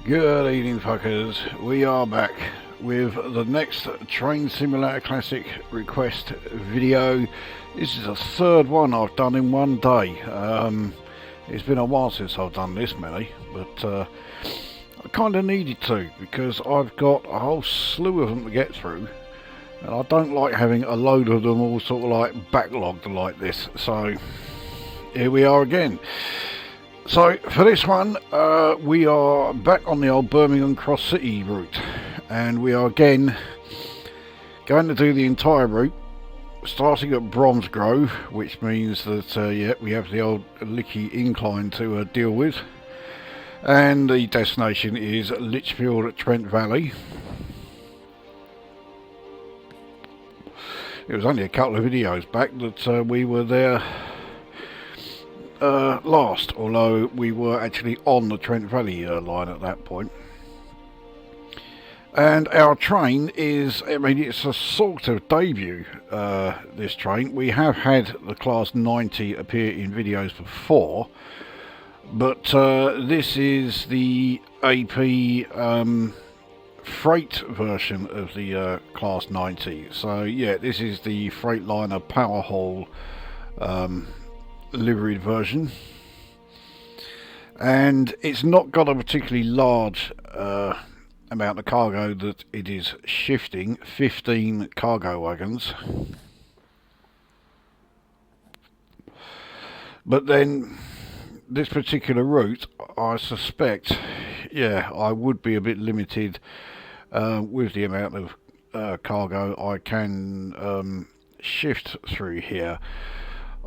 Good evening, fuckers. We are back with the next Train Simulator Classic request video. This is the third one I've done in one day. It's been a while since I've done this many, but I kind of needed to because I've got a whole slew of them to get through, and I don't like having a load of them all sort of like backlogged like this. So here we are again. So for this one, we are back on the old Birmingham Cross City route, and we are again going to do the entire route, starting at Bromsgrove, which means that yeah, we have the old Lickey Incline to deal with, and the destination is Lichfield Trent Valley. It was only a couple of videos back that we were there last, although we were actually on the Trent Valley line at that point. And our train is, I mean, it's a sort of debut, this train. We have had the Class 90 appear in videos before, but this is the AP freight version of the Class 90. So yeah, this is the Freightliner Powerhaul liveried version, and it's not got a particularly large amount of cargo that it is shifting. 15 cargo wagons, but then this particular route, I suspect, yeah, I would be a bit limited with the amount of cargo I can shift through here.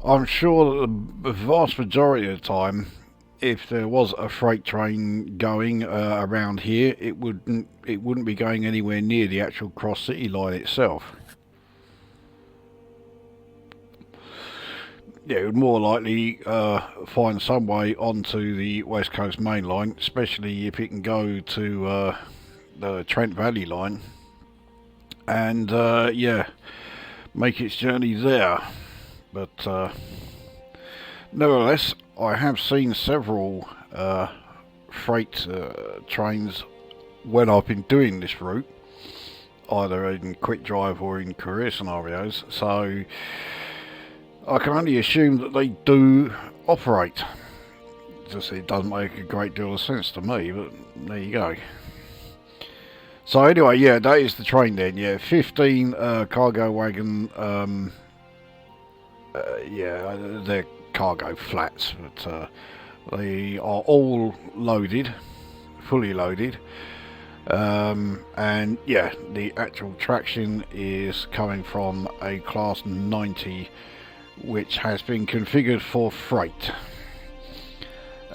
I'm sure that the vast majority of the time, if there was a freight train going around here, it wouldn't be going anywhere near the actual cross city line itself. Yeah, it would more likely find some way onto the West Coast main line, especially if it can go to the Trent Valley line, and yeah, make its journey there. But nevertheless, I have seen several freight trains when I've been doing this route, either in quick drive or in career scenarios, so I can only assume that they do operate. Just it doesn't make a great deal of sense to me, but there you go. So anyway, yeah, that is the train then. Yeah, 15 Cargowaggon. Yeah, they're cargo flats, but they are all loaded, fully loaded, and yeah, the actual traction is coming from a Class 90, which has been configured for freight.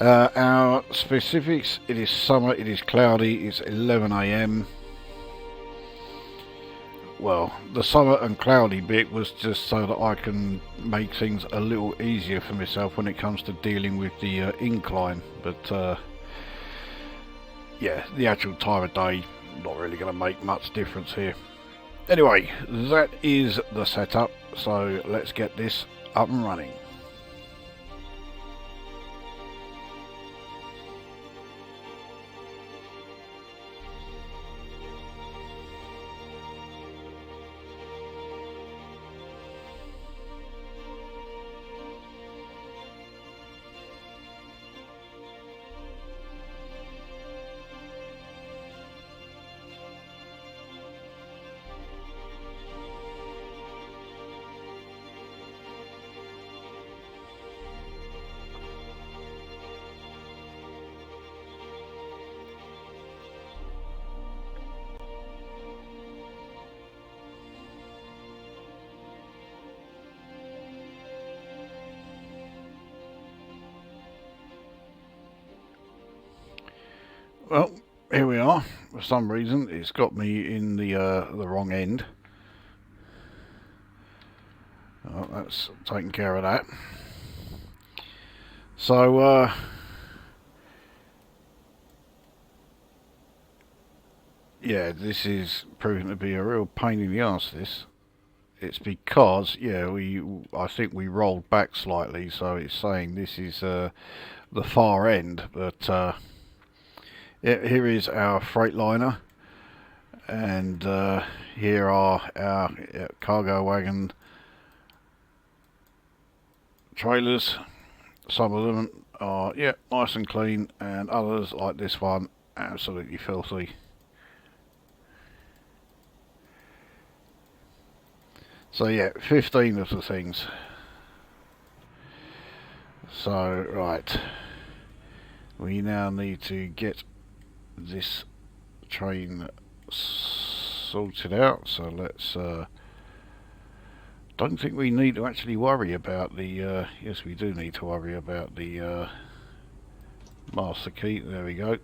Our specifics: it is summer, it is cloudy, it's 11 AM. Well, the summer and cloudy bit was just so that I can make things a little easier for myself when it comes to dealing with the incline, but yeah, the actual time of day not really going to make much difference here. Anyway, that is the setup, so let's get this up and running. Well, here we are. For some reason, it's got me in the wrong end. Oh, that's taking care of that. So, yeah, this is proving to be a real pain in the arse. This. It's because, yeah, I think we rolled back slightly, so it's saying this is the far end, but Yeah, here is our Freightliner, and here are our Cargowaggon trailers. Some of them are nice and clean, and others like this one absolutely filthy. So yeah, 15 of the things. So right, we now need to get this train sorted out. So let's don't think we need to actually worry about the yes, we do need to worry about the master key. There we go.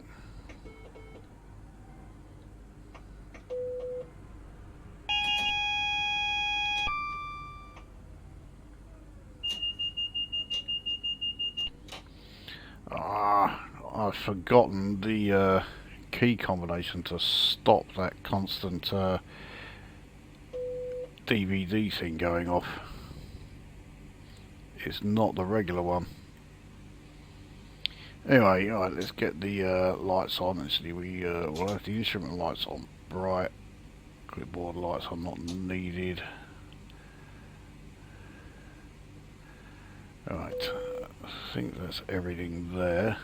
I've forgotten the key combination to stop that constant DVD thing going off. It's not the regular one. Anyway, alright, let's get the lights on. Actually, we'll have the instrument lights on bright. Clipboard lights are not needed. Alright, I think that's everything there.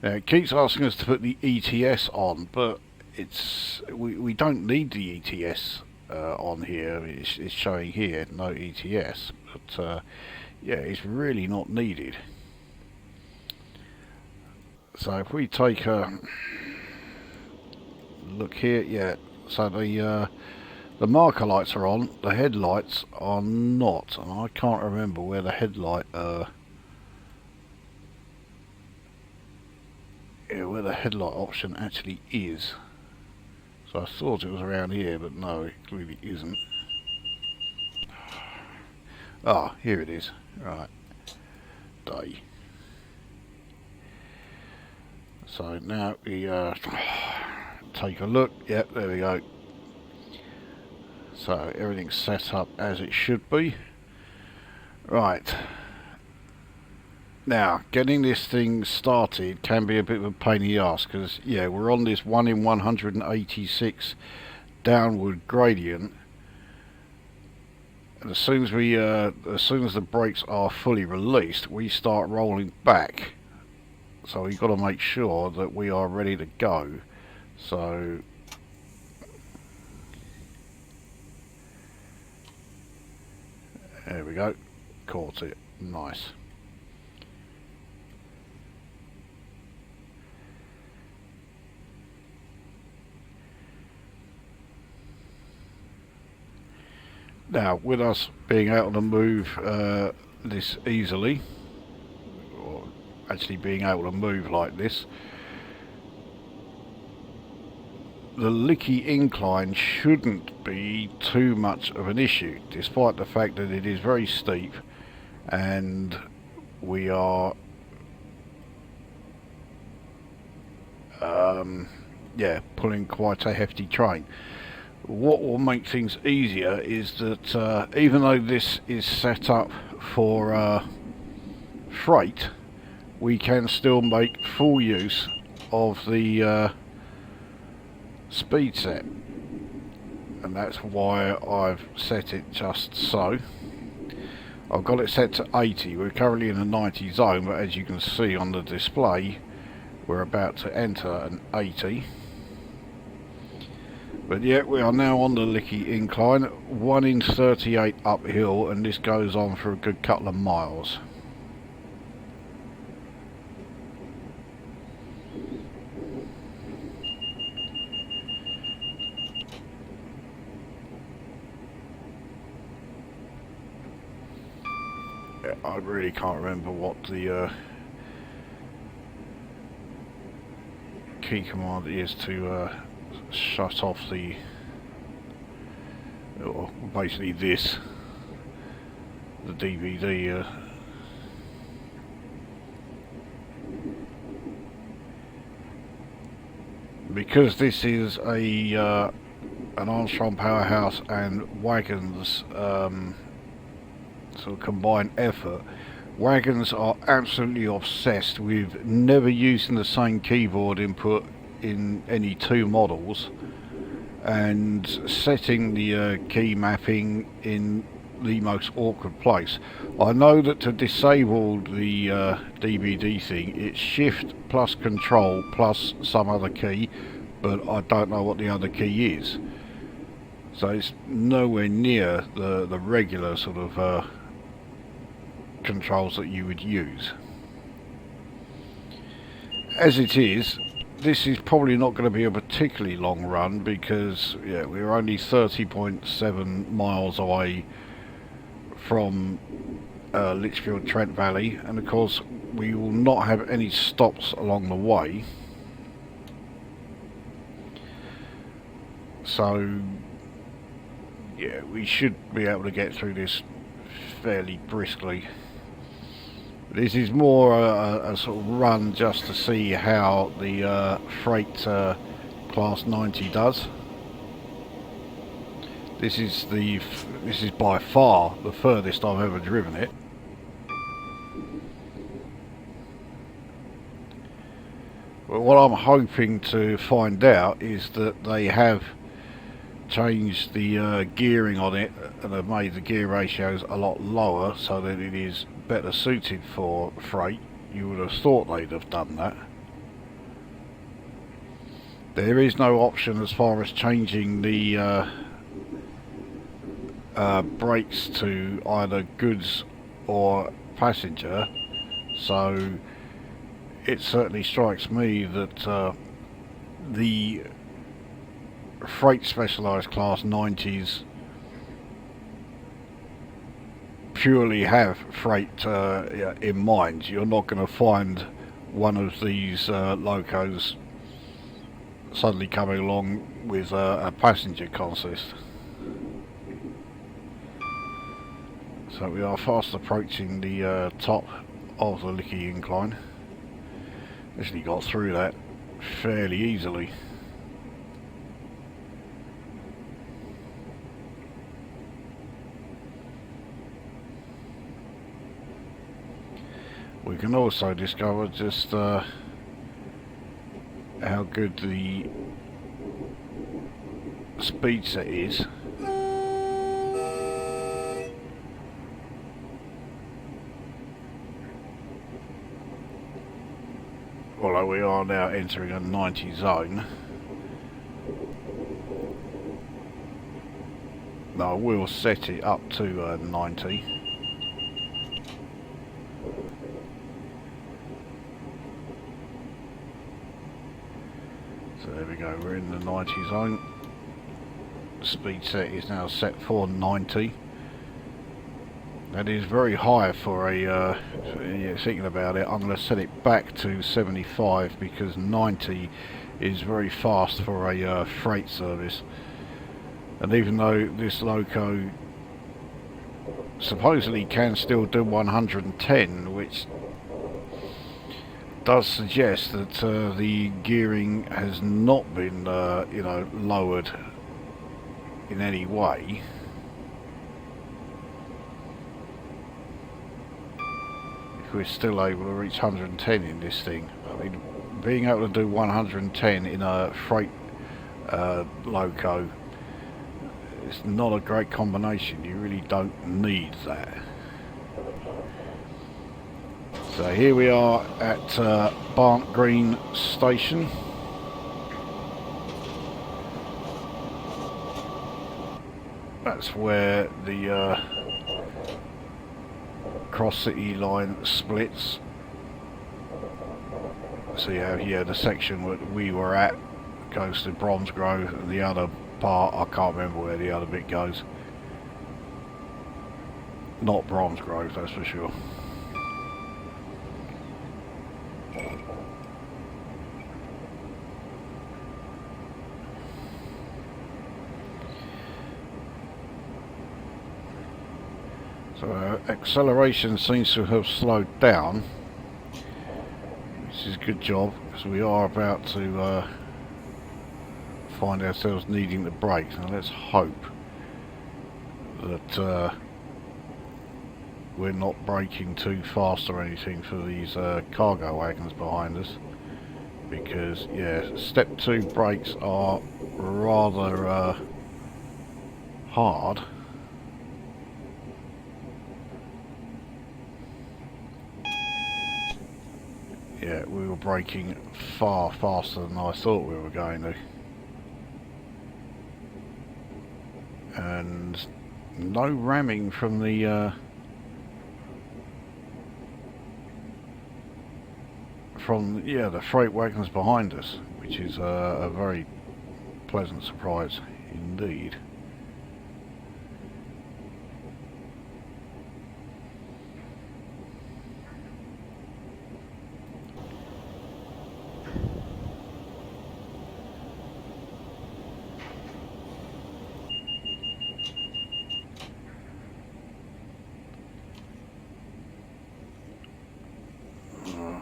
Now it keeps asking us to put the ETS on, but we don't need the ETS on here. It's showing here no ETS, but yeah, it's really not needed. So if we take a look here, yeah, so the marker lights are on, the headlights are not, and I can't remember where the headlight where the headlight option actually is. So I thought it was around here, but no, it clearly isn't. Ah, here it is. Right, day. So now we take a look. Yep, there we go. So everything's set up as it should be. Right. Now, getting this thing started can be a bit of a pain in the ass, because yeah, we're on this 1 in 186 downward gradient, and as soon as the brakes are fully released, we start rolling back. So we've got to make sure that we are ready to go. So there we go, caught it, nice. Now, with us being able to move this easily, or actually being able to move like this, the Lickey Incline shouldn't be too much of an issue, despite the fact that it is very steep and we are yeah, pulling quite a hefty train. What will make things easier is that even though this is set up for freight, we can still make full use of the speed set, and that's why I've set it just so. I've got it set to 80. We're currently in a 90 zone, but as you can see on the display, we're about to enter an 80. But yeah, we are now on the Lickey Incline, 1 in 38 uphill, and this goes on for a good couple of miles. Yeah, I really can't remember what the key command is to shut off the, or basically this, the DVD. Because this is a an Armstrong Powerhouse and Wagons sort of combined effort, Wagons are absolutely obsessed with never using the same keyboard input in any two models, and setting the key mapping in the most awkward place. I know that to disable the DVD thing, it's shift plus control plus some other key, but I don't know what the other key is. So it's nowhere near the regular sort of controls that you would use. As it is, this is probably not going to be a particularly long run, because yeah, we're only 30.7 miles away from Lichfield Trent Valley, and of course we will not have any stops along the way, so yeah, we should be able to get through this fairly briskly. This is more a sort of run just to see how the Freight Class 90 does. This is by far the furthest I've ever driven it. But what I'm hoping to find out is that they have changed the gearing on it and have made the gear ratios a lot lower so that it is better suited for freight. You would have thought they'd have done that. There is no option as far as changing the brakes to either goods or passenger, so it certainly strikes me that the freight specialised class 90s purely have freight in mind. You're not going to find one of these locos suddenly coming along with a passenger consist. So we are fast approaching the top of the Lickey Incline. Actually got through that fairly easily. We can also discover just how good the speed set is. Although we are now entering a 90 zone. I will set it up to 90. So there we go, we're in the 90 zone. Speed set is now set for 90. That is very high for a, yeah, thinking about it, I'm going to set it back to 75 because 90 is very fast for a freight service. And even though this loco supposedly can still do 110, which does suggest that the gearing has not been, you know, lowered in any way. If we're still able to reach 110 in this thing, I mean, being able to do 110 in a freight loco, it's not a great combination. You really don't need that. So here we are at Barnt Green Station. That's where the Cross City line splits. So you have here the section that we were at goes to Bromsgrove, and the other part, I can't remember where the other bit goes. Not Bromsgrove, that's for sure. So acceleration seems to have slowed down, which is a good job, because we are about to find ourselves needing to brake. Now let's hope that we're not braking too fast or anything for these cargo wagons behind us, because yeah, step 2 brakes are rather hard. Yeah, we were braking far faster than I thought we were going to. And no ramming from the the freight wagons behind us, which is a very pleasant surprise indeed.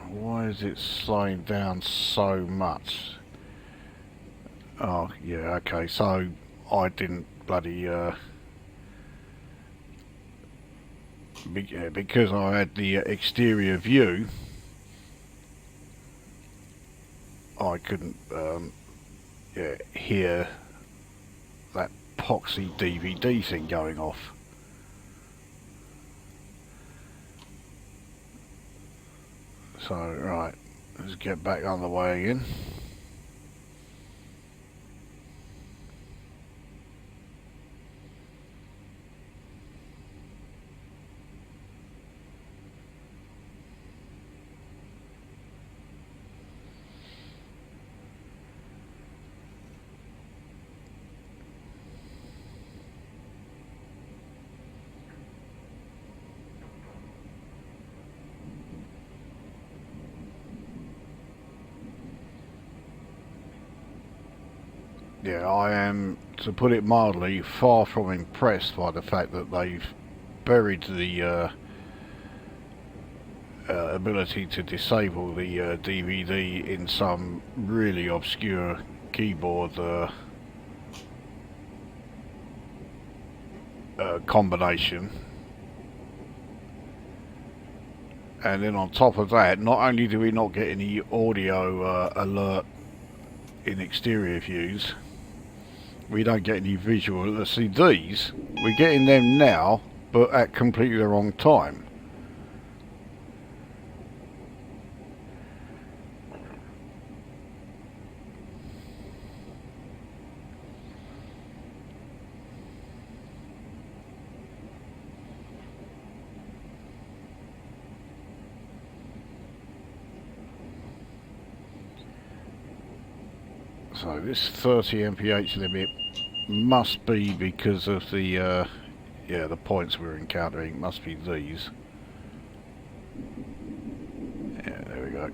Why is it slowing down so much? Oh, yeah, okay, so I didn't bloody, because I had the exterior view, I couldn't, hear that poxy DVD thing going off. So, right, let's get back on the way again. Yeah, I am, to put it mildly, far from impressed by the fact that they've buried the ability to disable the DVD in some really obscure keyboard combination. And then on top of that, not only do we not get any audio alert in exterior views, we don't get any visual. See, these, we're getting them now, but at completely the wrong time. So this 30 mph limit must be because of the the points we're encountering. Must be these. Yeah, there we go.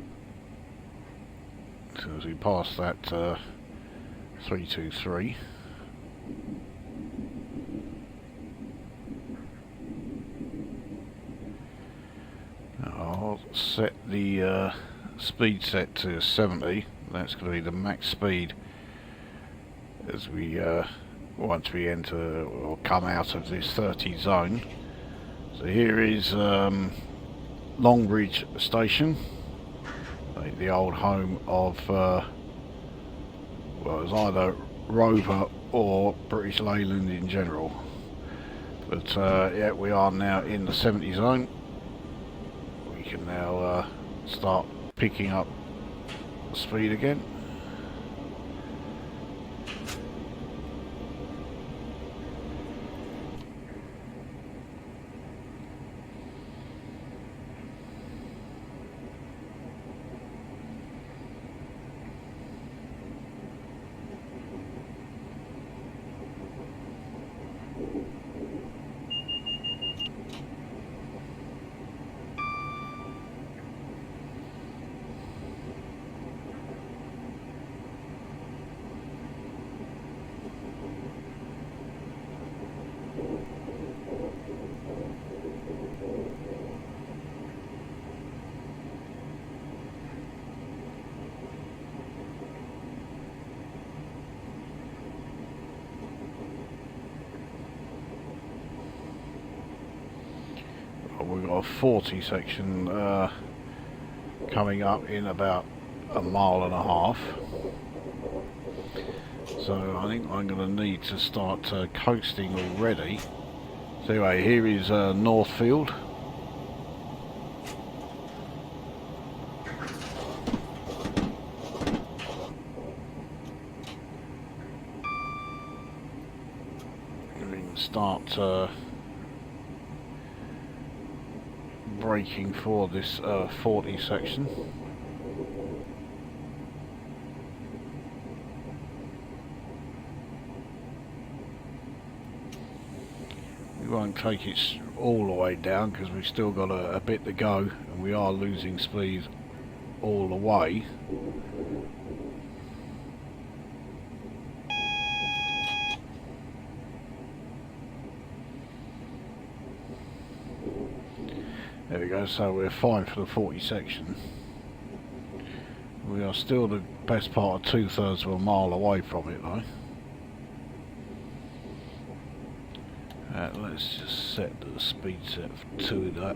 So as we pass that 323, I'll set the speed set to 70. That's going to be the max speed as we once we enter or come out of this 30 zone. So here is Longbridge Station, the old home of well, it's either Rover or British Leyland in general. But yeah, we are now in the 70 zone. We can now start picking up speed again. we've got a 40 section coming up in about a mile and a half. So I think I'm going to need to start coasting already. So anyway, here is Northfield. We can start braking for this 40 section. We won't take it all the way down because we've still got a bit to go, and we are losing speed all the way. There we go, so we're fine for the 40 section. We are still the best part of 2/3 of a mile away from it though. Let's just set the speed set to that.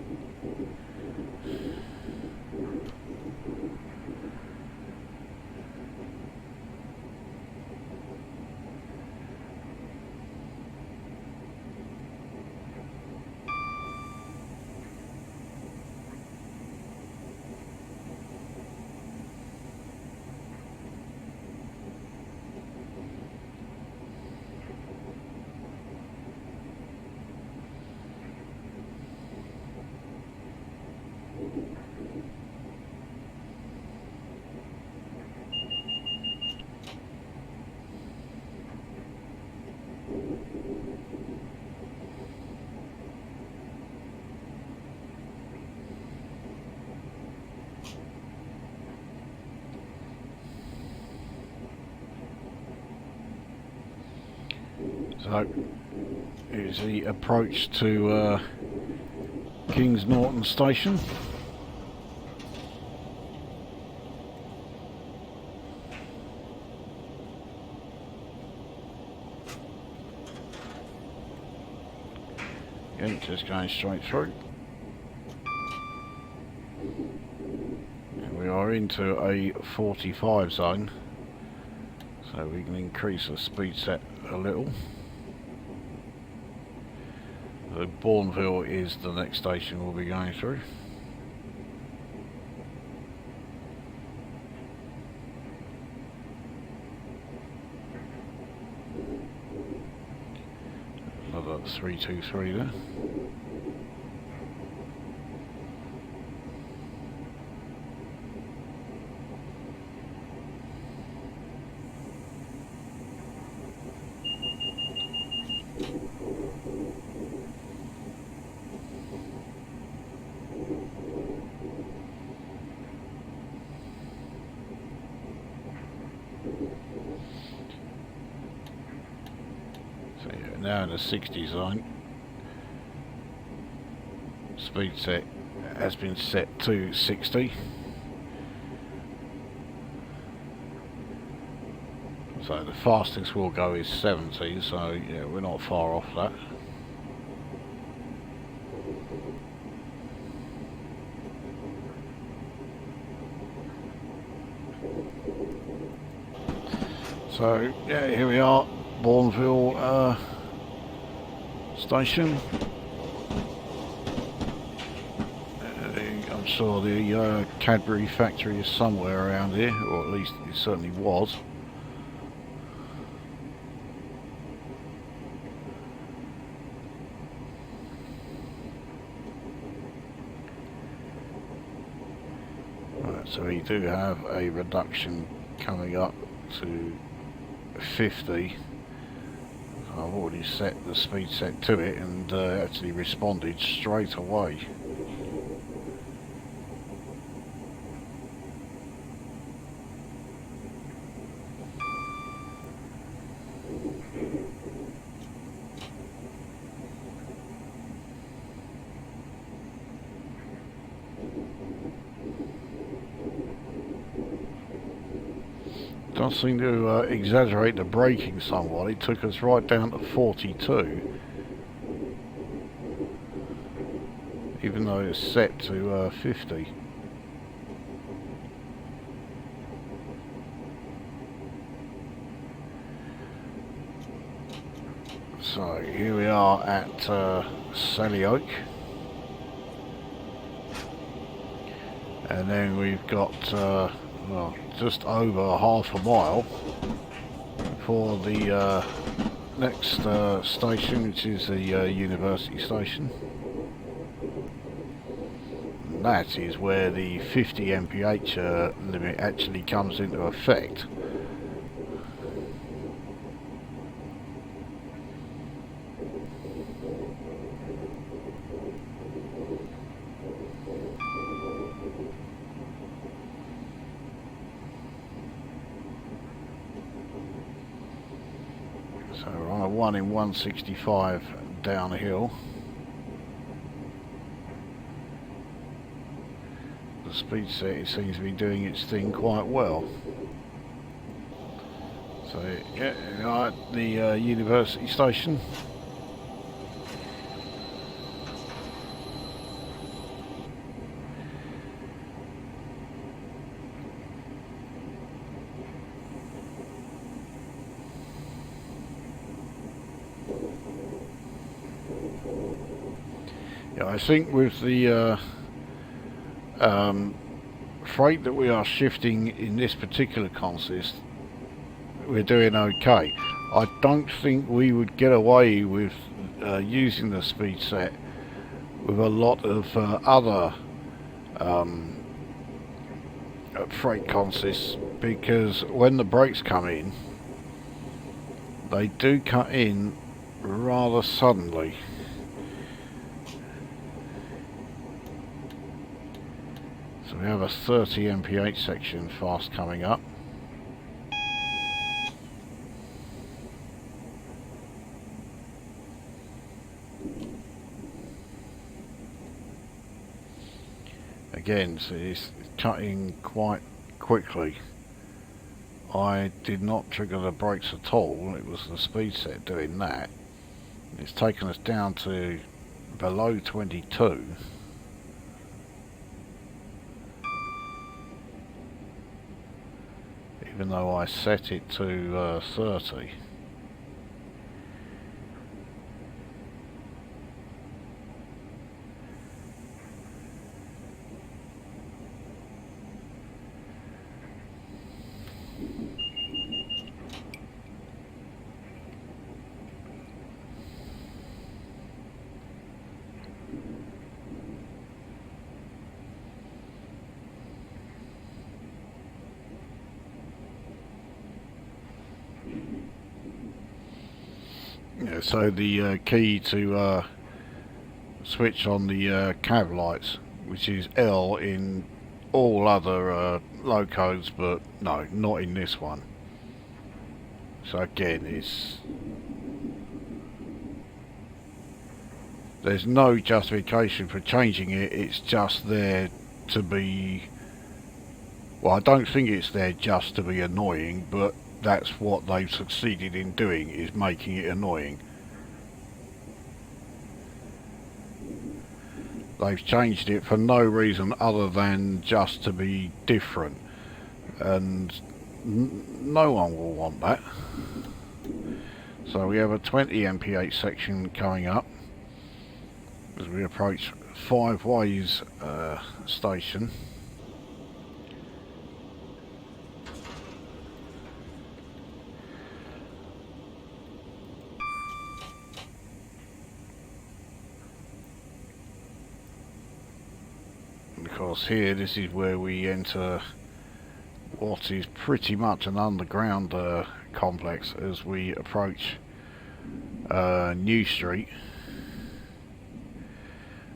So here's the approach to Kings Norton Station. Okay, just going straight through. And we are into a 45 zone, so we can increase the speed set a little. So Bourneville is the next station we'll be going through. Another 323 there. Now in the 60 zone. Speed set has been set to 60. So the fastest we'll go is 70, so yeah, we're not far off that. So yeah, here we are, Bourneville station. I'm sure the Cadbury factory is somewhere around here, or at least it certainly was. Right, so we do have a reduction coming up to 50. I've already set the speed set to it and actually responded straight away. Does seem to exaggerate the braking somewhat. It took us right down to 42. Even even though it's set to 50. So here we are at Sally Oak, and then we've got well, just over half a mile for the next station, which is the University Station. And that is where the 50 mph limit actually comes into effect. So we're on a 1 in 165 downhill. The speed set seems to be doing its thing quite well. So yeah, we're at the University Station. Yeah, I think with the freight that we are shifting in this particular consist, we're doing okay. I don't think we would get away with using the speed set with a lot of other freight consists, because when the brakes come in, they do cut in rather suddenly. So we have a 30 mph section fast coming up. Again, so it's cutting quite quickly. I did not trigger the brakes at all, it was the speed set doing that. It's taken us down to below 22. Even though I set it to 30. Yeah, so the key to switch on the cab lights, which is L in all other locos, but no, not in this one. So again, there's no justification for changing it, it's just there to be, well, I don't think it's there just to be annoying, but that's what they've succeeded in doing, is making it annoying. They've changed it for no reason other than just to be different, and no one will want that. So we have a 20 mph section coming up as we approach Five Ways station. Because here, this is where we enter what is pretty much an underground complex as we approach New Street.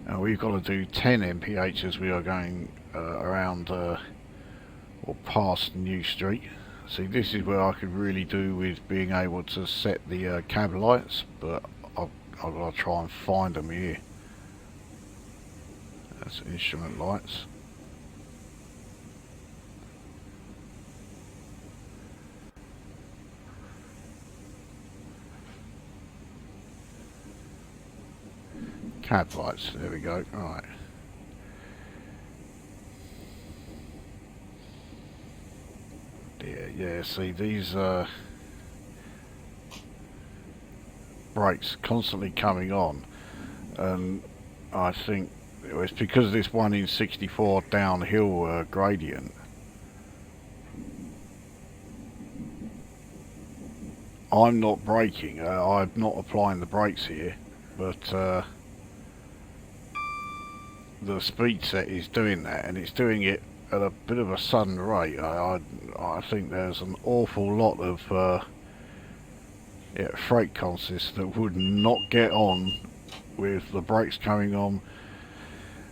And we've got to do 10 mph as we are going around or past New Street. See, this is where I could really do with being able to set the cab lights, but I've got to try and find them here. That's instrument lights. Cab lights, there we go. Right. yeah, see these brakes constantly coming on, and I think it's because of this 1 in 64 downhill gradient. I'm not braking, I'm not applying the brakes here, but the speed set is doing that, and it's doing it at a bit of a sudden rate. I think there's an awful lot of freight consists that would not get on with the brakes coming on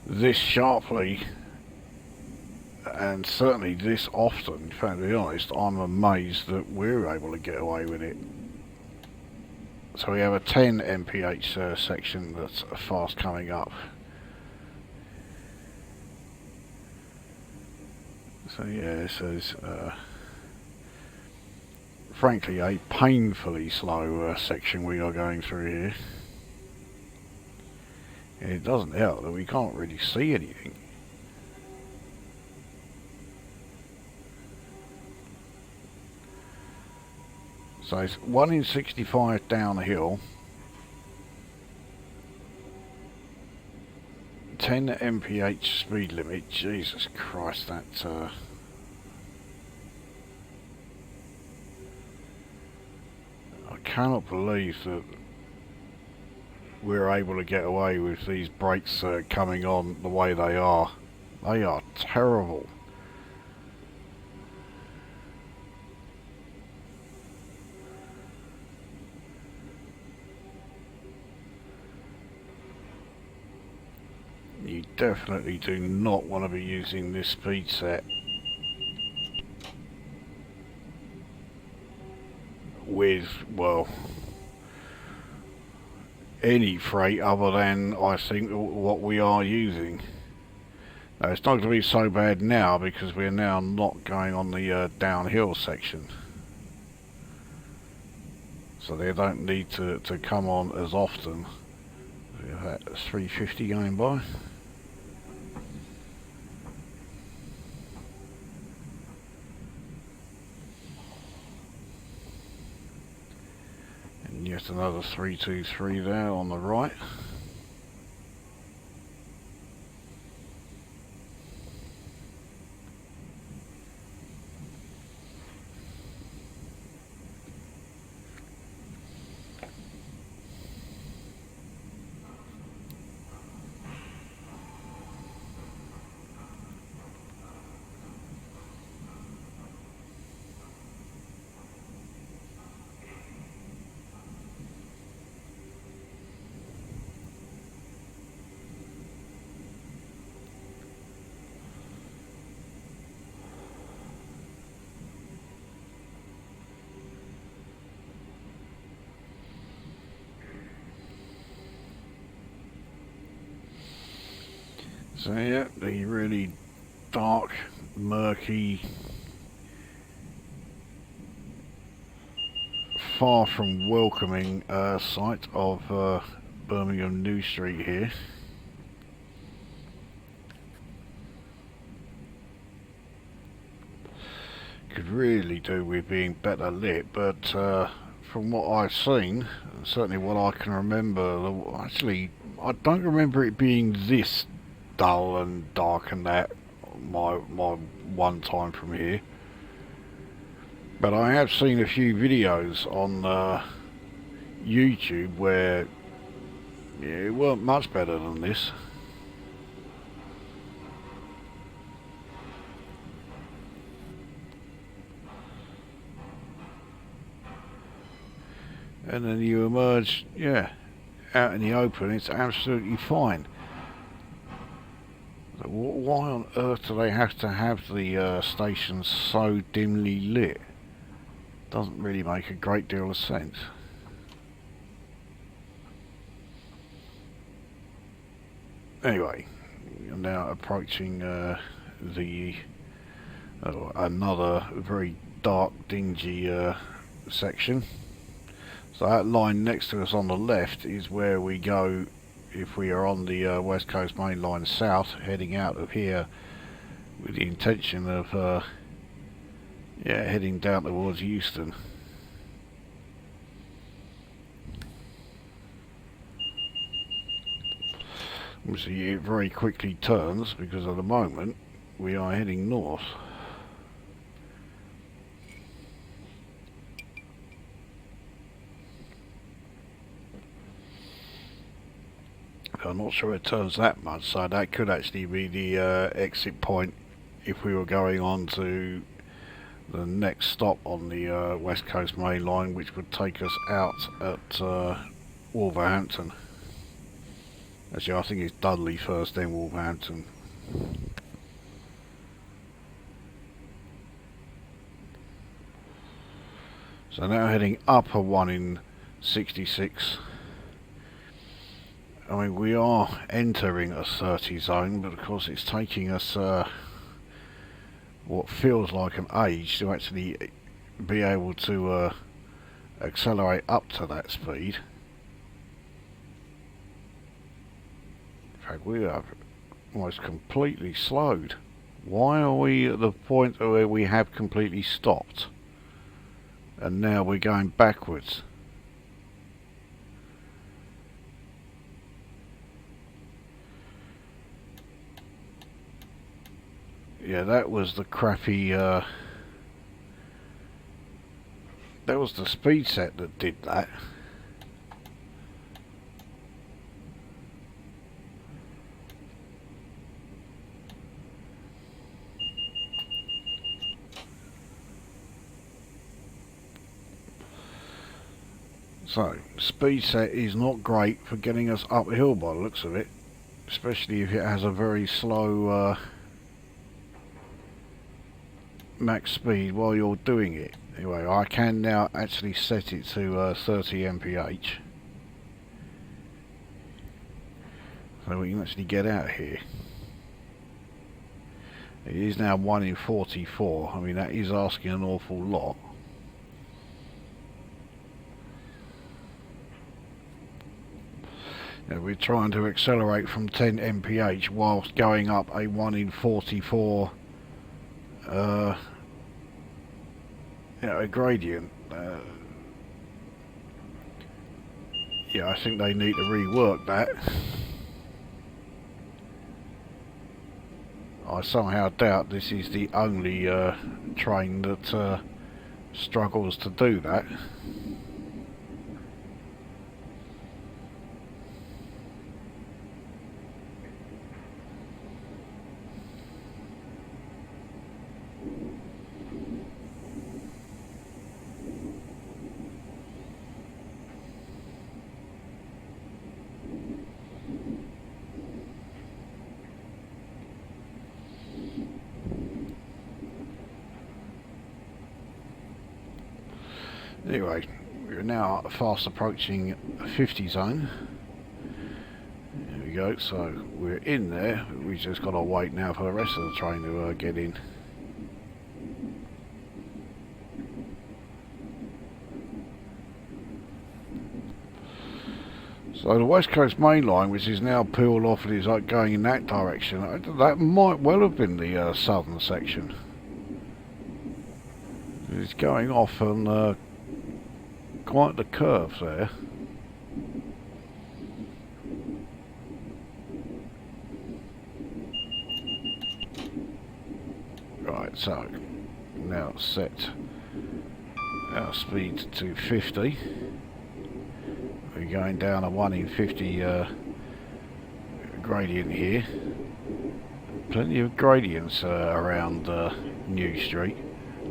this sharply, and certainly this often. In fact, to be honest, I'm amazed that we're able to get away with it. So we have a 10 mph section that's fast coming up. So yeah, this is frankly a painfully slow section we are going through here. And it doesn't help that we can't really see anything. So it's 1 in 65 downhill, 10 mph speed limit. Jesus Christ, that's I cannot believe that we're able to get away with these brakes coming on the way they are. They are terrible. You definitely do not want to be using this speed set with, well, any freight other than, I think, what we are using. Now, it's not going to be so bad now because we're now not going on the downhill section, so they don't need to come on as often. We have that 350 going by. And yet another 323 there on the right. So yeah, the really dark, murky, far from welcoming sight of Birmingham New Street here. Could really do with being better lit, but from what I've seen, certainly what I can remember, actually I don't remember it being this dull and dark and that my one time from here. But I have seen a few videos on YouTube where it weren't much better than this. And then you emerge, yeah, out in the open, it's absolutely fine. So why on earth do they have to have the stations so dimly lit? Doesn't really make a great deal of sense. Anyway, you're now approaching another very dark, dingy section. So that line next to us on the left is where we go if we are on the West Coast Main Line south, heading out of here with the intention of Yeah, heading down towards Euston. Obviously it very quickly turns because at the moment we are heading north. I'm not sure it turns that much, so that could actually be the exit point if we were going on to the next stop on the West Coast Main Line, which would take us out at Wolverhampton. Actually, I think it's Dudley first, then Wolverhampton. So now heading up a 1 in 66. I mean, we are entering a 30 zone, but of course it's taking us what feels like an age to actually be able to accelerate up to that speed. In fact, we are almost completely slowed. Why are we at the point where we have completely stopped? And now we're going backwards. Yeah, that was the crappy, that was the speed set that did that. So, speed set is not great for getting us uphill by the looks of it, especially if it has a very slow max speed while you're doing it. Anyway, I can now actually set it to 30 mph, so we can actually get out of here. It is now 1 in 44. I mean, that is asking an awful lot. Yeah, we're trying to accelerate from 10 mph whilst going up a 1 in 44 a gradient. Yeah, I think they need to rework that. I somehow doubt this is the only train that struggles to do that. Anyway, we're now fast approaching a 50 zone. There we go, so we're in there. We just got to wait now for the rest of the train to get in. So the West Coast Main Line, which is now peeled off and is like going in that direction, that might well have been the southern section. It's going off on quite the curves there. Right, so now set our speed to 50. We're going down a 1 in 50 gradient here. Plenty of gradients around New Street.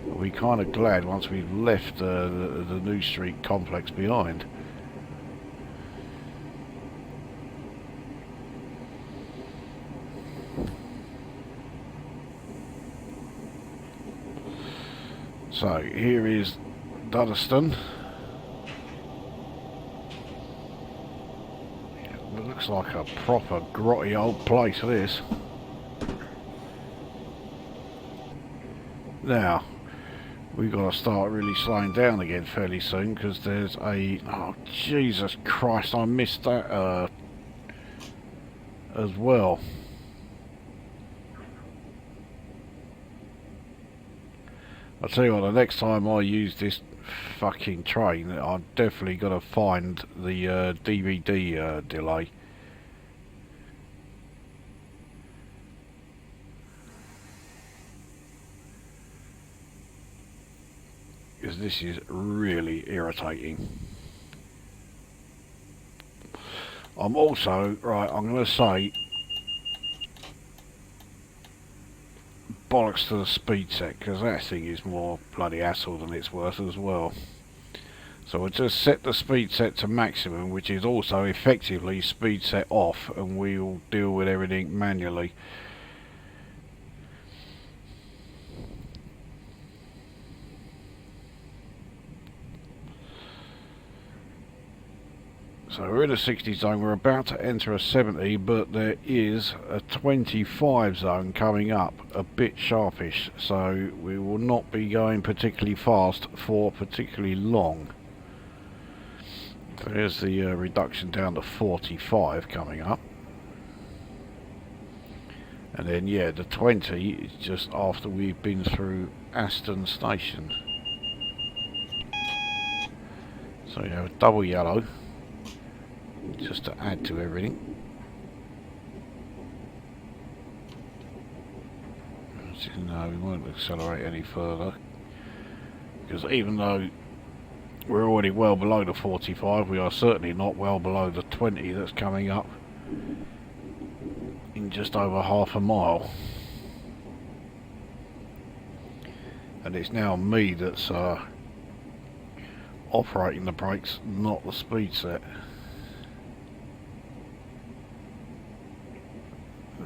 We're kind of glad once we've left the New Street complex behind. So here is Duddeston. It looks like a proper grotty old place, this. Now we've got to start really slowing down again fairly soon, because there's a... oh, Jesus Christ, I missed that as well. I'll tell you what, the next time I use this fucking train, I'm definitely gonna find the DVD delay. Because this is really irritating. I'm also, right, I'm going to say bollocks to the speed set, because that thing is more bloody hassle than it's worth as well. So we'll just set the speed set to maximum, which is also effectively speed set off, and we'll deal with everything manually. So we're in a 60 zone, we're about to enter a 70, but there is a 25 zone coming up, a bit sharpish, so we will not be going particularly fast for particularly long. There's the reduction down to 45 coming up. And then yeah, the 20 is just after we've been through Aston Station. So you have a double yellow, just to add to everything. No, we won't accelerate any further, because even though we're already well below the 45, we are certainly not well below the 20 that's coming up in just over half a mile. And it's now me that's operating the brakes, not the speed set.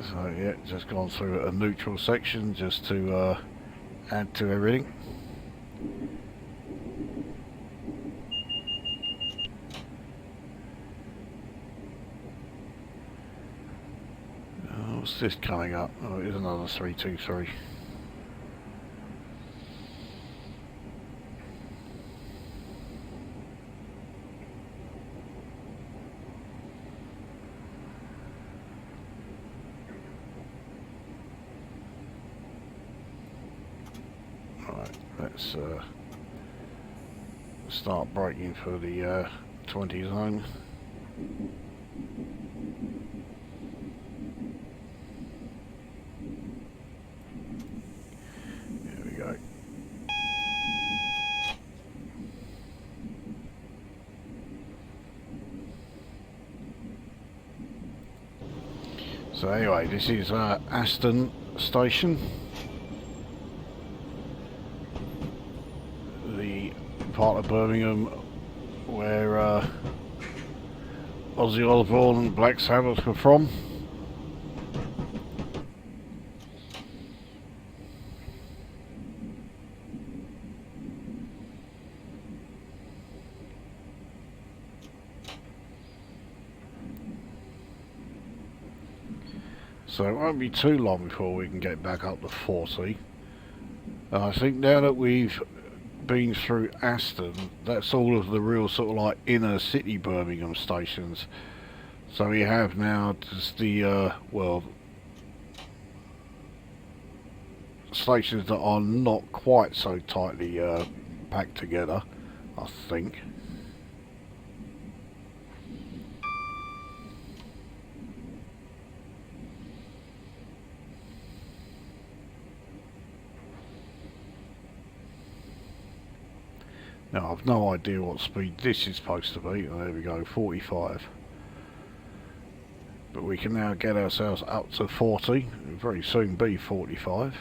So yeah, just gone through a neutral section just to add to everything. What's this coming up? Oh, it is another 323. Let's start braking for the 20 zone. There we go. So anyway, this is Aston Station. Part of Birmingham where Ozzy Osbourne and Black Sabbath were from. So it won't be too long before we can get back up to 40. And I think now that we've been through Aston, that's all of the real sort of like inner city Birmingham stations. So we have now just the well, stations that are not quite so tightly packed together, I think. Now I've no idea what speed this is supposed to be. Oh, there we go, 45. But we can now get ourselves up to 40. It'll very soon be 45.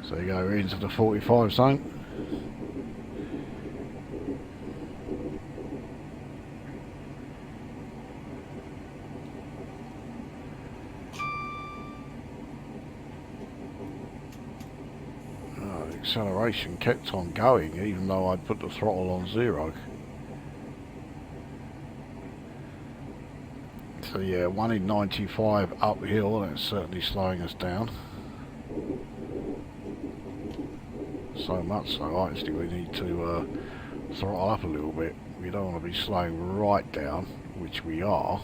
So you go into the 45 zone. acceleration kept on going even though I'd put the throttle on 0. So yeah, 1 in 95 uphill, that's certainly slowing us down. So much so actually we need to throttle up a little bit. We don't want to be slowing right down, which we are.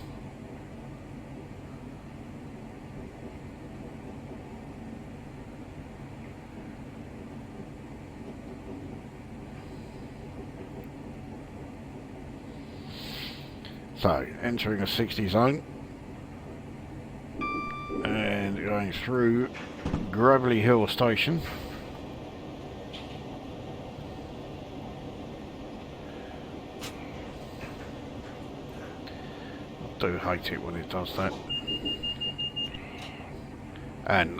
So, entering a 60 zone and going through Gravelly Hill Station. I do hate it when it does that. And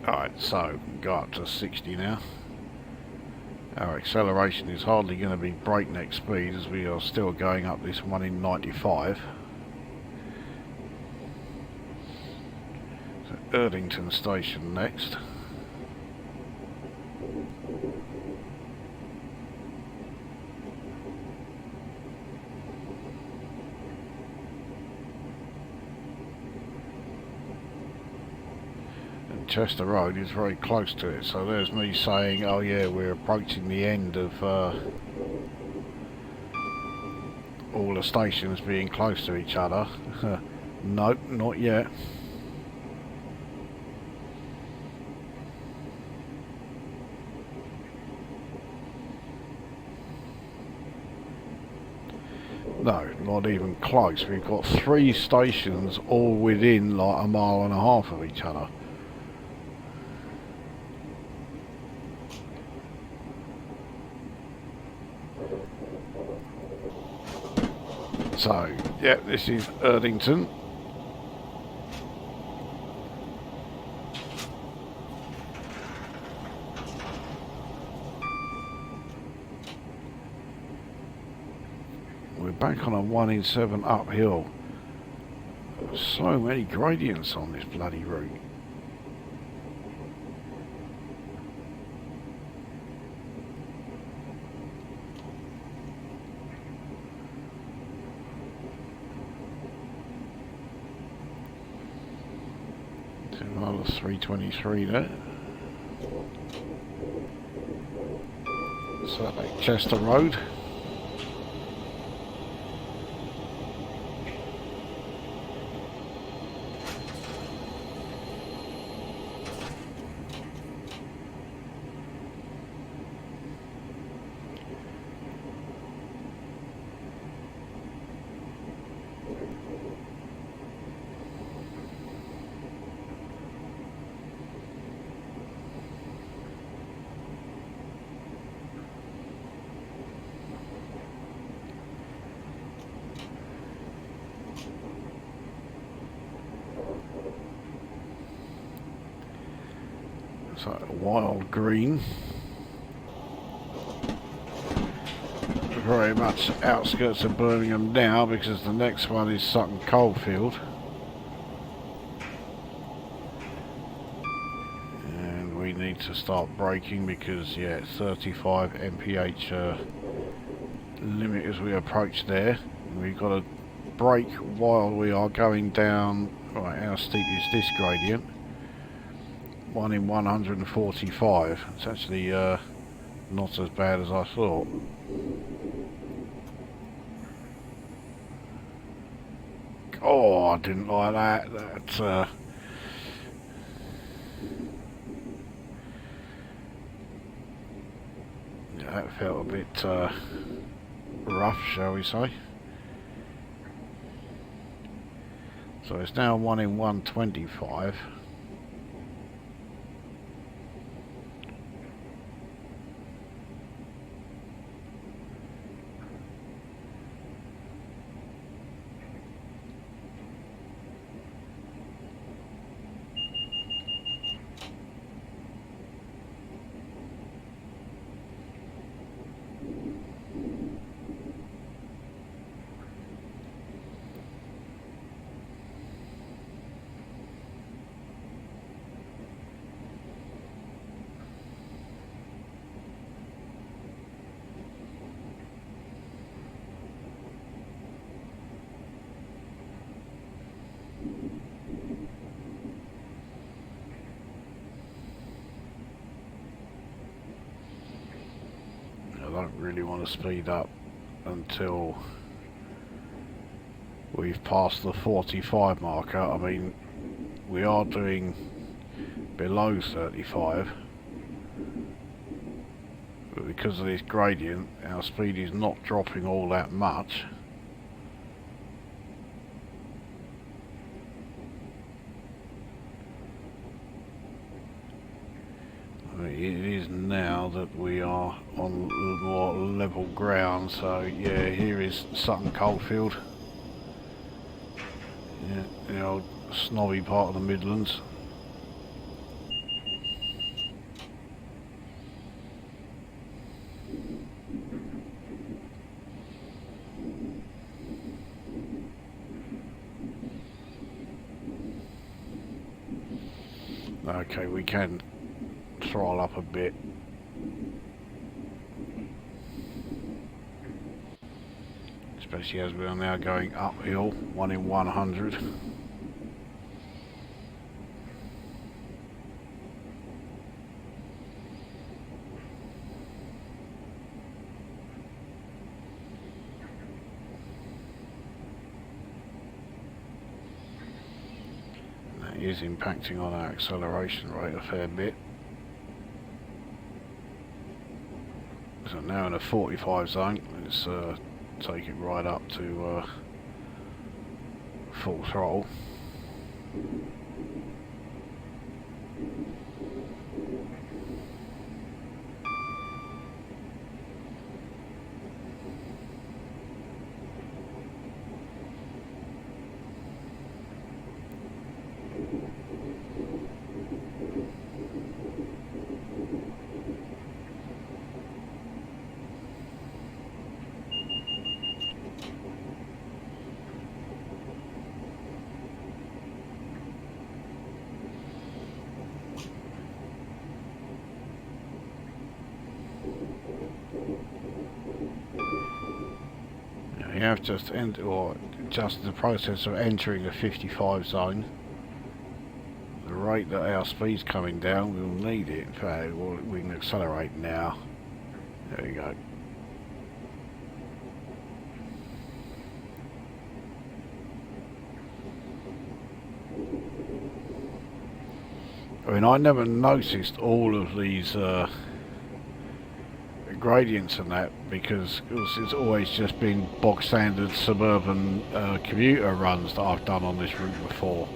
alright, so go up to 60 now. Our acceleration is hardly going to be breakneck speed as we are still going up this 1 in 95. So Erdington Station next. Chester Road is very close to it, so there's me saying, oh yeah, we're approaching the end of all the stations being close to each other. Nope, not yet. No, not even close. We've got 3 stations all within like 1.5 miles of each other. So, yeah, this is Erdington. We're back on a 1 in 7 uphill. So many gradients on this bloody route. Another 323 there. So Chester Road. So Wild Green, very much outskirts of Birmingham now because the next one is Sutton Coldfield, and we need to start braking because yeah, 35 mph limit as we approach there. We've got to brake while we are going down. Right, how steep is this gradient? 1 in 145. It's actually not as bad as I thought. Oh, I didn't like that. Yeah, that felt a bit rough, shall we say. So it's now 1 in 125. don't really want to speed up until we've passed the 45 marker. I mean, we are doing below 35, but because of this gradient our speed is not dropping all that much. It is now that we are on more level ground, so yeah, here is Sutton Coldfield. Yeah, the old snobby part of the Midlands. Okay, we can throttle up a bit. Especially as we are now going uphill, 1 in 100. That is impacting on our acceleration rate a fair bit. So now in a 45 zone, let's take it right up to full throttle. We have just the process of entering the 55 zone. The rate that our speed's coming down, we'll need it. In fact, we can accelerate now. There we go. I mean, I never noticed all of these gradients and that, because it's always just been bog standard suburban commuter runs that I've done on this route before.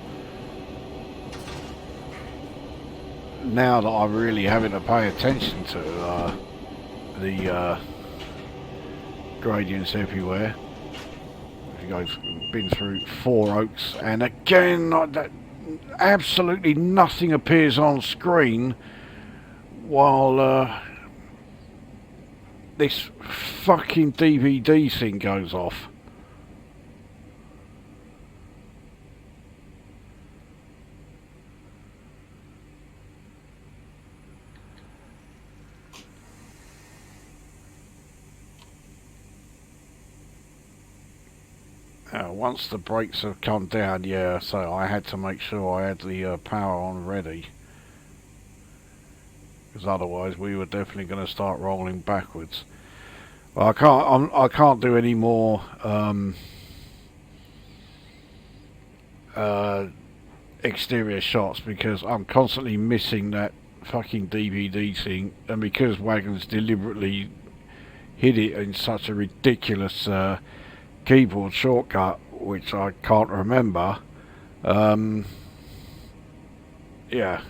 Now that I'm really having to pay attention to the gradients everywhere. If you go, been through Four Oaks, and again that absolutely nothing appears on screen while this fucking DVD thing goes off. Once the brakes have come down, yeah, so I had to make sure I had the power on ready, because otherwise we were definitely going to start rolling backwards. Well, I can't do any more exterior shots because I'm constantly missing that fucking DVD thing, and because Waggon's deliberately hid it in such a ridiculous keyboard shortcut, which I can't remember, yeah,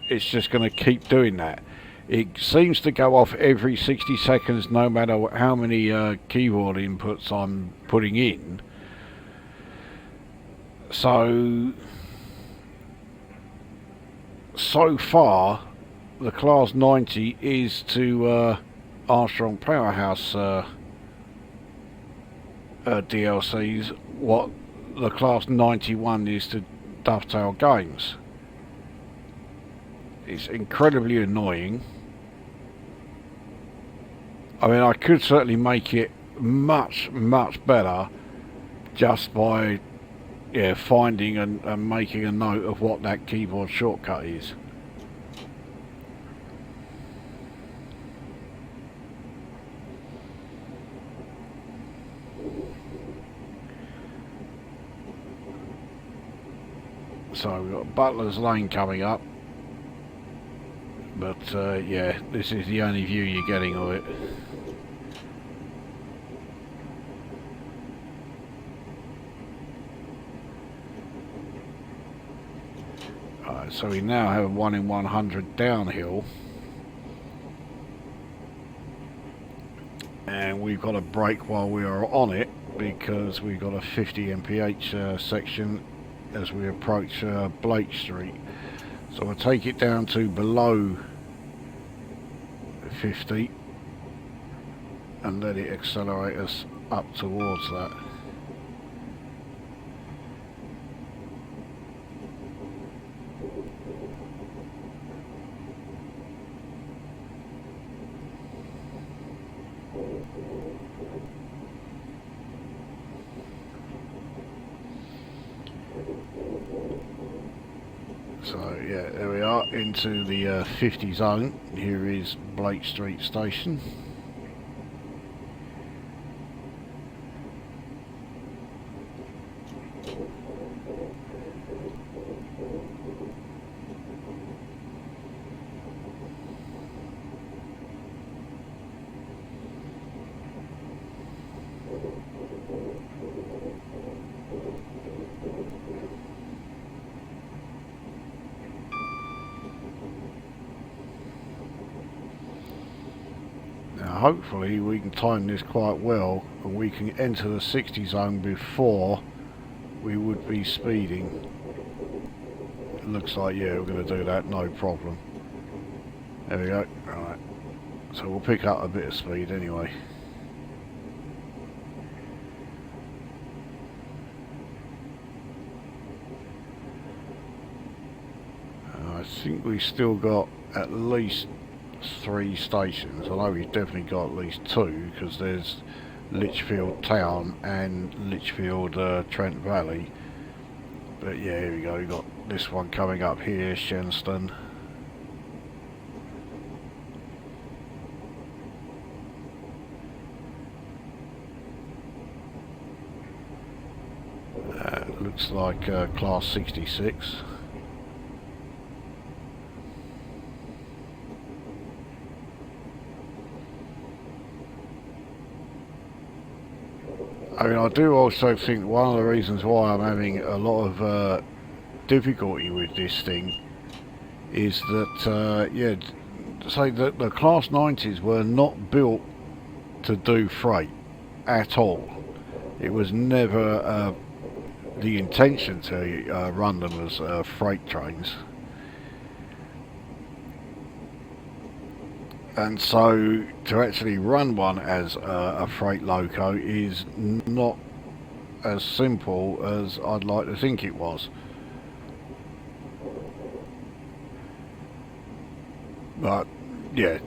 it's just going to keep doing that. It seems to go off every 60 seconds no matter how many keyboard inputs I'm putting in. So far the Class 90 is to Armstrong Powerhouse DLCs what the Class 91 is to Dovetail Games. It's incredibly annoying. I mean, I could certainly make it much better just by finding and making a note of what that keyboard shortcut is. So we've got Butler's Lane coming up, but yeah, this is the only view you're getting of it. Alright, so we now have a 1 in 100 downhill, and we've got to brake while we are on it because we've got a 50 mph section as we approach Blake Street. So I'll take it down to below 50 and let it accelerate us up towards that. So yeah, there we are, into the 50 zone. Here is Blake Street Station. Hopefully we can time this quite well and we can enter the 60 zone before we would be speeding. It looks like, yeah, we're going to do that, no problem. There we go. Right, so we'll pick up a bit of speed anyway. I think we still got at least 3 stations. I know we've definitely got at least 2 because there's Lichfield Town and Lichfield Trent Valley. But yeah, here we go, we've got this one coming up here, Shenston. Looks like class 66. I mean, I do also think one of the reasons why I'm having a lot of difficulty with this thing is that, yeah, say that the Class 90s were not built to do freight at all. It was never the intention to run them as freight trains. And so to actually run one as a freight loco is not as simple as I'd like to think it was. But yeah,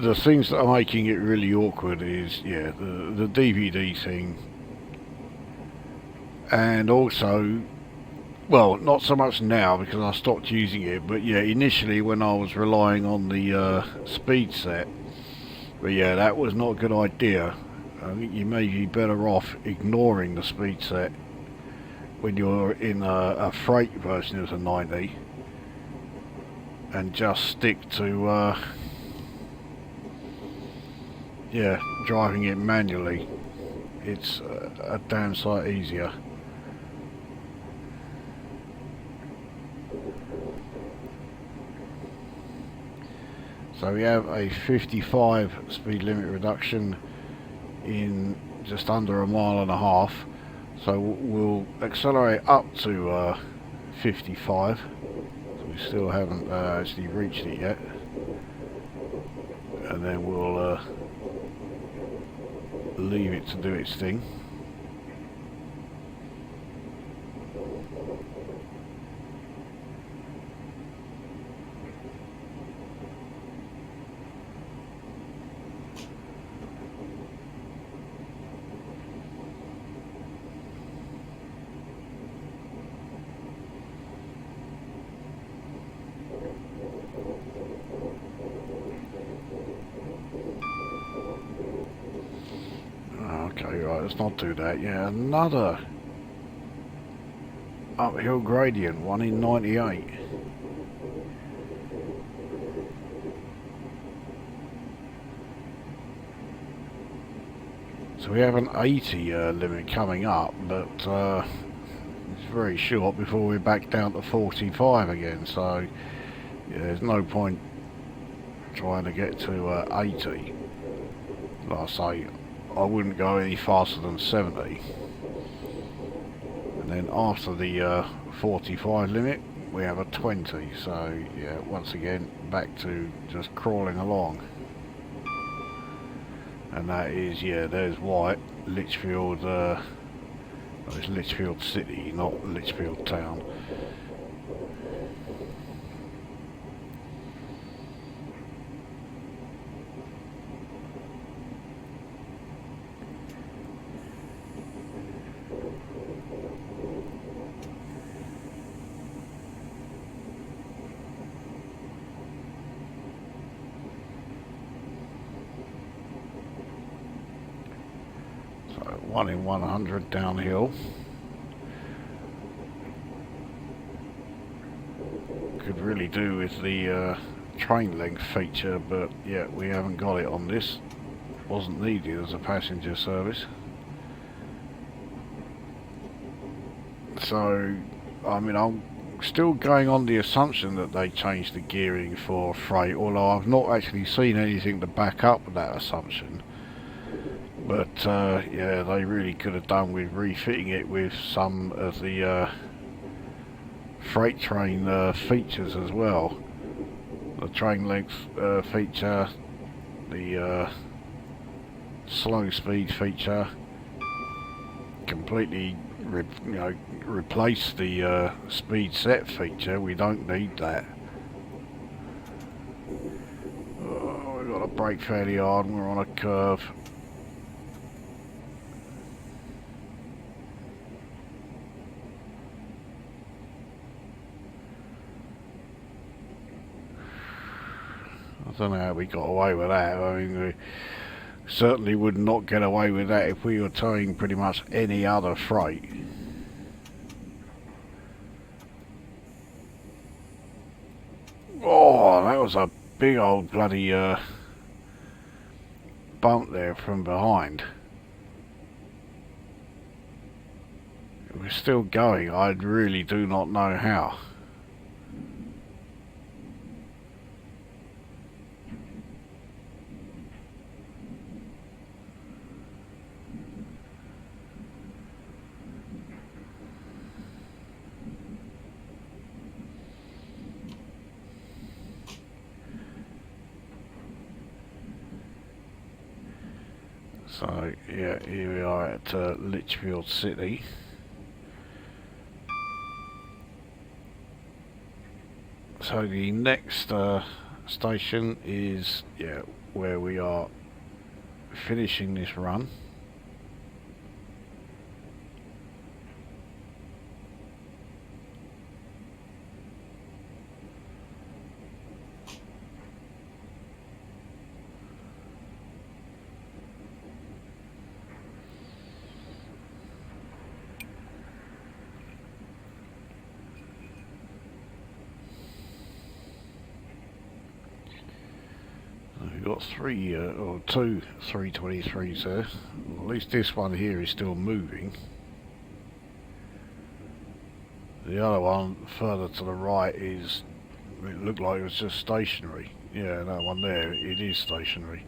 the things that are making it really awkward is, yeah, the DVD thing, and also, well, not so much now because I stopped using it, but yeah, initially when I was relying on the speed set, but yeah, that was not a good idea. I think you may be better off ignoring the speed set when you're in a freight version of the 90 and just stick to yeah, driving it manually. It's a damn sight easier. So we have a 55 speed limit reduction in just under a mile and a half. So we'll accelerate up to 55. So we still haven't actually reached it yet. And then we'll leave it to do its thing. Okay, right, let's not do that. Yeah, another uphill gradient, 1 in 98. So we have an 80 limit coming up, but it's very short before we're back down to 45 again, so yeah, there's no point trying to get to 80. Like I say, I wouldn't go any faster than 70. And then after the 45 limit, we have a 20, so yeah, once again, back to just crawling along. And that is, yeah, there's White, Lichfield, it's Lichfield City, not Lichfield Town. So 1 in 100 downhill. Could really do with the train length feature, but yeah, we haven't got it on this. Wasn't needed as a passenger service. So, I mean, I'm still going on the assumption that they changed the gearing for freight, although I've not actually seen anything to back up that assumption. But yeah, they really could have done with refitting it with some of the freight train features as well. The train length feature, the slow speed feature, completely replace the speed set feature. We don't need that. Oh, we've got to brake fairly hard and we're on a curve. I don't know how we got away with that. I mean, we certainly would not get away with that if we were towing pretty much any other freight. Oh, that was a big old bloody bump there from behind. We're still going. I really do not know how. So yeah, here we are at Lichfield City. So the next station is, yeah, where we are finishing this run. We've got two 323s there. Well, at least this one here is still moving. The other one further to the right is, it looked like it was just stationary. Yeah, that one there, it is stationary.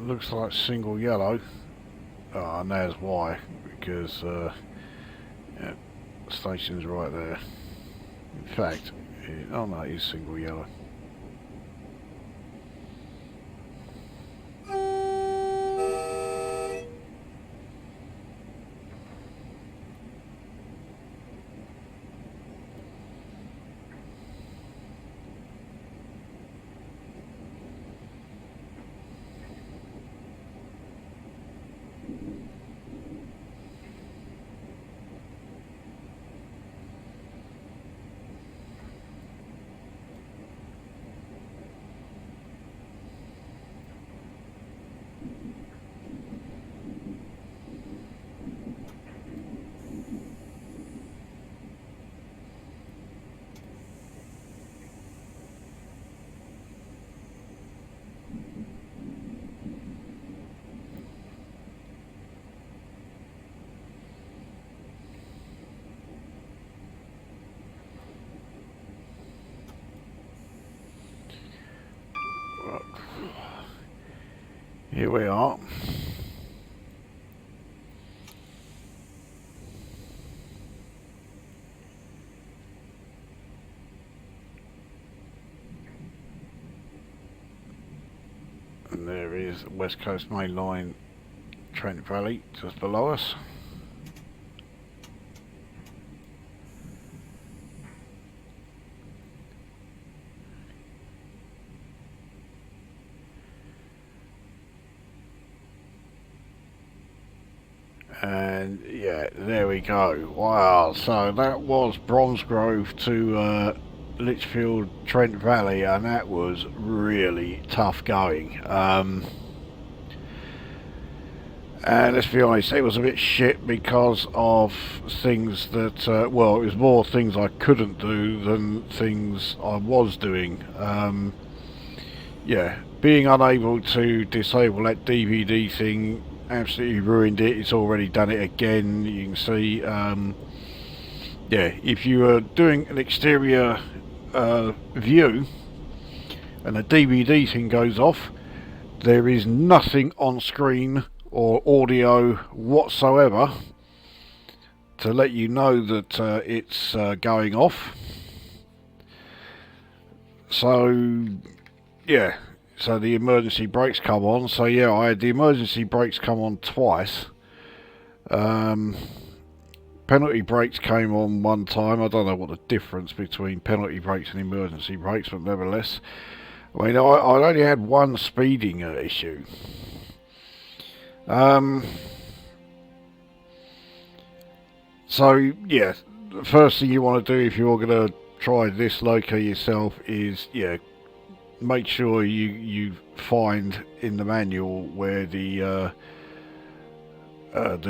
looks like single yellow. Oh, and there's why, because yeah, the station's right there. In fact, oh no, it is single yellow. Here we are. And there is West Coast Main Line, Trent Valley, just below us. And yeah, there we go. Wow, so that was Bromsgrove to Lichfield Trent Valley, and that was really tough going. And let's be honest, it was a bit shit because of things that, well, it was more things I couldn't do than things I was doing. Yeah, being unable to disable that DVD thing absolutely ruined it. It's already done it again. You can see, yeah, if you are doing an exterior view and the DVD thing goes off, there is nothing on screen or audio whatsoever to let you know that it's going off. So yeah, so the emergency brakes come on. So yeah, I had the emergency brakes come on twice. Penalty brakes came on one time. I don't know what the difference between penalty brakes and emergency brakes, but nevertheless, I mean, I only had one speeding issue. So yeah, the first thing you want to do if you're going to try this loco yourself is, yeah, make sure you find in the manual where the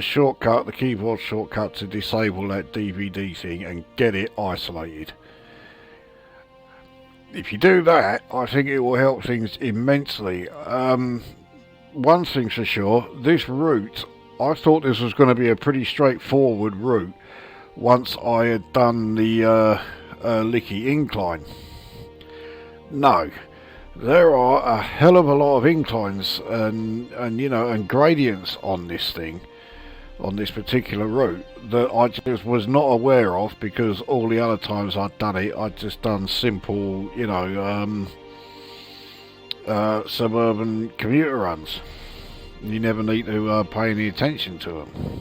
shortcut, the keyboard shortcut to disable that DVD thing, and get it isolated. If you do that, I think it will help things immensely. One thing's for sure, this route, I thought this was going to be a pretty straightforward route once I had done the Lickey Incline. No, there are a hell of a lot of inclines and you know, and gradients on this thing, on this particular route, that I just was not aware of, because all the other times I'd done it, I'd just done simple, you know, suburban commuter runs. You never need to pay any attention to them.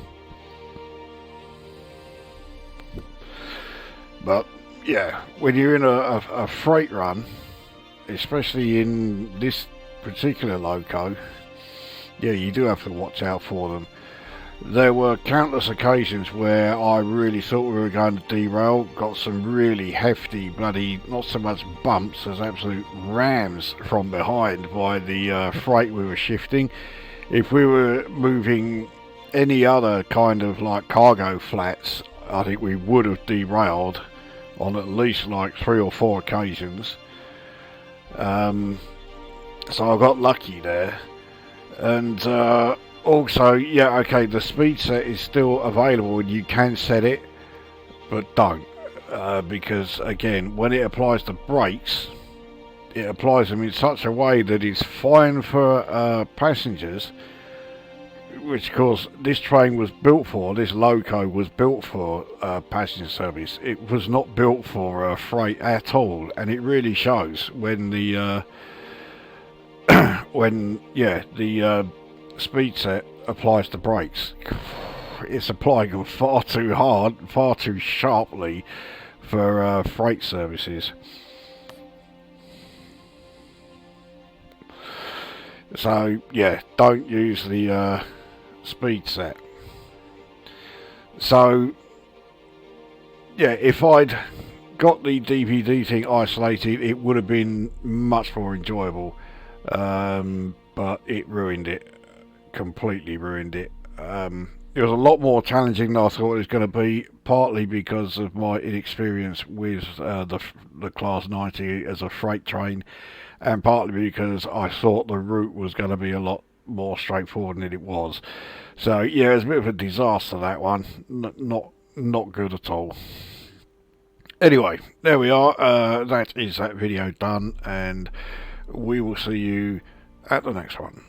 But yeah, when you're in a freight run, especially in this particular loco, yeah, you do have to watch out for them. There were countless occasions where I really thought we were going to derail, got some really hefty bloody, not so much bumps as absolute rams from behind by the freight we were shifting. If we were moving any other kind of like cargo flats, I think we would have derailed on at least like 3 or 4 occasions. So I got lucky there. And also, yeah, okay, the speed set is still available and you can set it, but don't, because again, when it applies to brakes, it applies them in such a way that it's fine for passengers, which of course this train was built for. This loco was built for passenger service. It was not built for freight at all, and it really shows when the the speed set applies the brakes. It's applying them far too hard, far too sharply for freight services. So yeah, don't use the speed set. So yeah, if I'd got the DPD thing isolated, it would have been much more enjoyable, but it ruined it, completely ruined it. It was a lot more challenging than I thought it was going to be, partly because of my inexperience with the Class 90 as a freight train, and partly because I thought the route was going to be a lot more straightforward than it was. So yeah, it was a bit of a disaster, that one. Not good at all. Anyway, there we are. That is that video done, and we will see you at the next one.